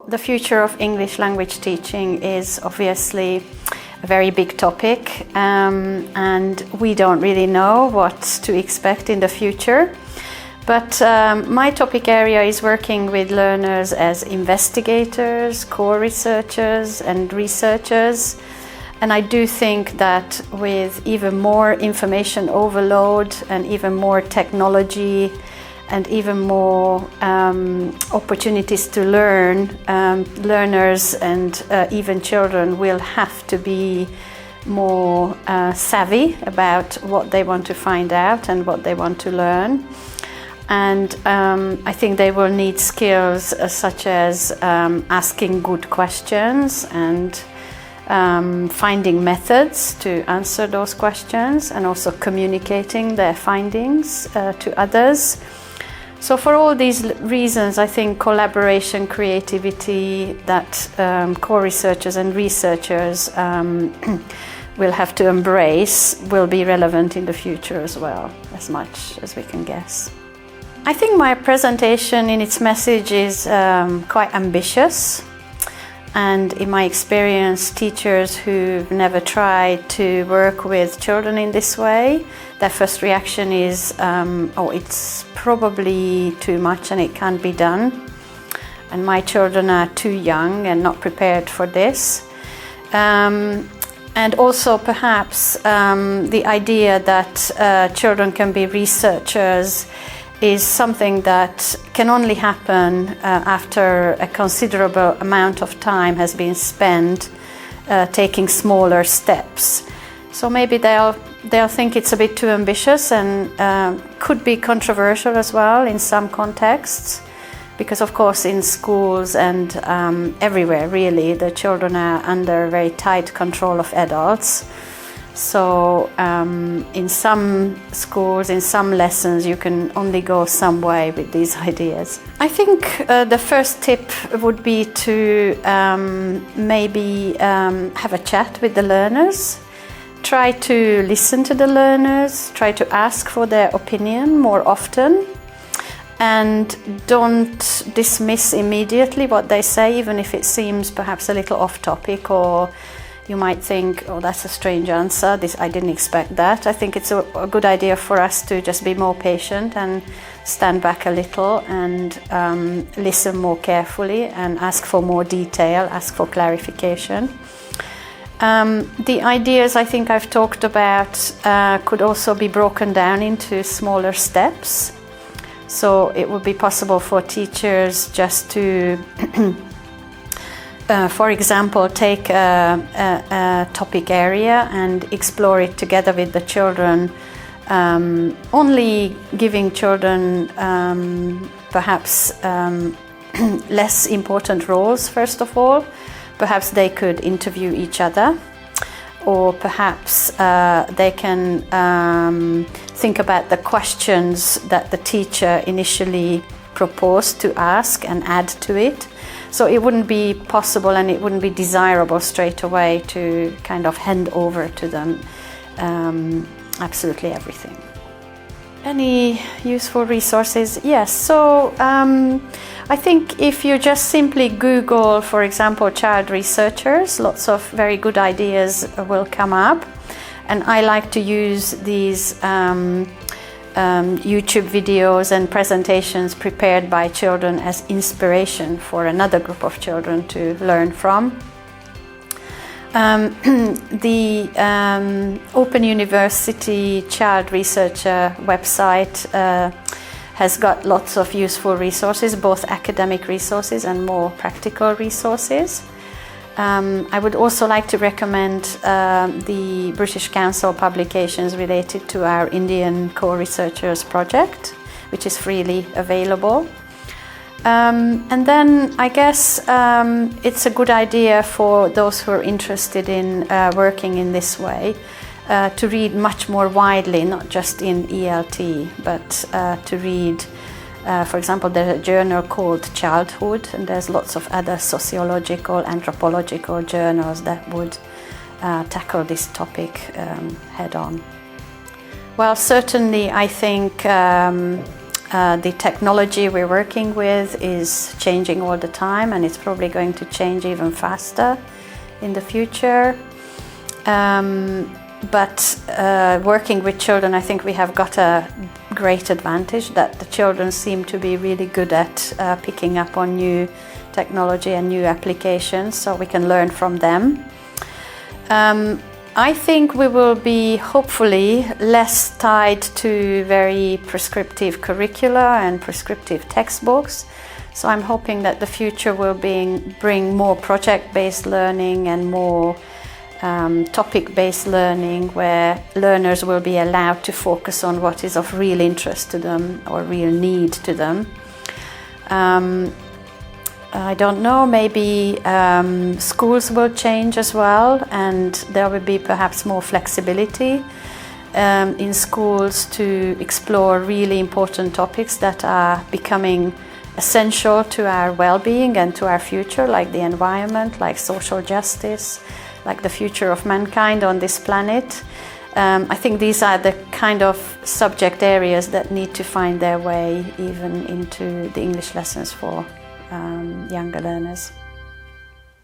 the future of English language teaching is obviously a very big topic, and we don't really know what to expect in the future. But my topic area is working with learners as investigators, core researchers and researchers. And I do think that with even more information overload and even more technology and even more opportunities to learn, learners and even children will have to be more savvy about what they want to find out and what they want to learn. And I think they will need skills such as asking good questions and finding methods to answer those questions, and also communicating their findings to others. So for all these reasons, I think collaboration, creativity that core researchers and researchers will have to embrace will be relevant in the future as well, as much as we can guess. I think my presentation in its message is quite ambitious. And in my experience, teachers who've never tried to work with children in this way, their first reaction is, oh, it's probably too much and it can't be done. And my children are too young and not prepared for this. And also perhaps the idea that children can be researchers is something that can only happen after a considerable amount of time has been spent taking smaller steps. So maybe they'll think it's a bit too ambitious and could be controversial as well in some contexts, because of course in schools and everywhere really the children are under very tight control of adults. So in some schools, in some lessons, you can only go some way with these ideas. I think the first tip would be to maybe have a chat with the learners. Try to listen to the learners, try to ask for their opinion more often, and don't dismiss immediately what they say, even if it seems perhaps a little off topic, or you might think, oh, that's a strange answer, I didn't expect that. I think it's a good idea for us to just be more patient and stand back a little and listen more carefully and ask for more detail, ask for clarification. The ideas I think I've talked about could also be broken down into smaller steps. So it would be possible for teachers just to for example, take a topic area and explore it together with the children, only giving children perhaps less important roles first of all. Perhaps they could interview each other, or perhaps they can think about the questions that the teacher initially proposed to ask and add to it. So it wouldn't be possible and it wouldn't be desirable straight away to kind of hand over to them absolutely everything. Any useful resources? Yes, so I think if you just simply Google, for example, child researchers, lots of very good ideas will come up. And I like to use these YouTube videos and presentations prepared by children as inspiration for another group of children to learn from. The Open University Child Researcher website has got lots of useful resources, both academic resources and more practical resources. I would also like to recommend the British Council publications related to our Indian co-researchers project, which is freely available. And then I guess it's a good idea for those who are interested in working in this way to read much more widely, not just in ELT, but to read for example, there's a journal called Childhood, and there's lots of other sociological, anthropological journals that would tackle this topic head on. Well, certainly I think The technology we're working with is changing all the time, and it's probably going to change even faster in the future. But working with children, I think we have got a great advantage that the children seem to be really good at picking up on new technology and new applications, so we can learn from them. I think we will be hopefully less tied to very prescriptive curricula and prescriptive textbooks. So I'm hoping that the future will bring more project-based learning and more topic-based learning, where learners will be allowed to focus on what is of real interest to them or real need to them. I don't know, maybe schools will change as well, and there will be perhaps more flexibility in schools to explore really important topics that are becoming essential to our well-being and to our future, like the environment, like social justice, like the future of mankind on this planet. I think these are the kind of subject areas that need to find their way even into the English lessons for younger learners.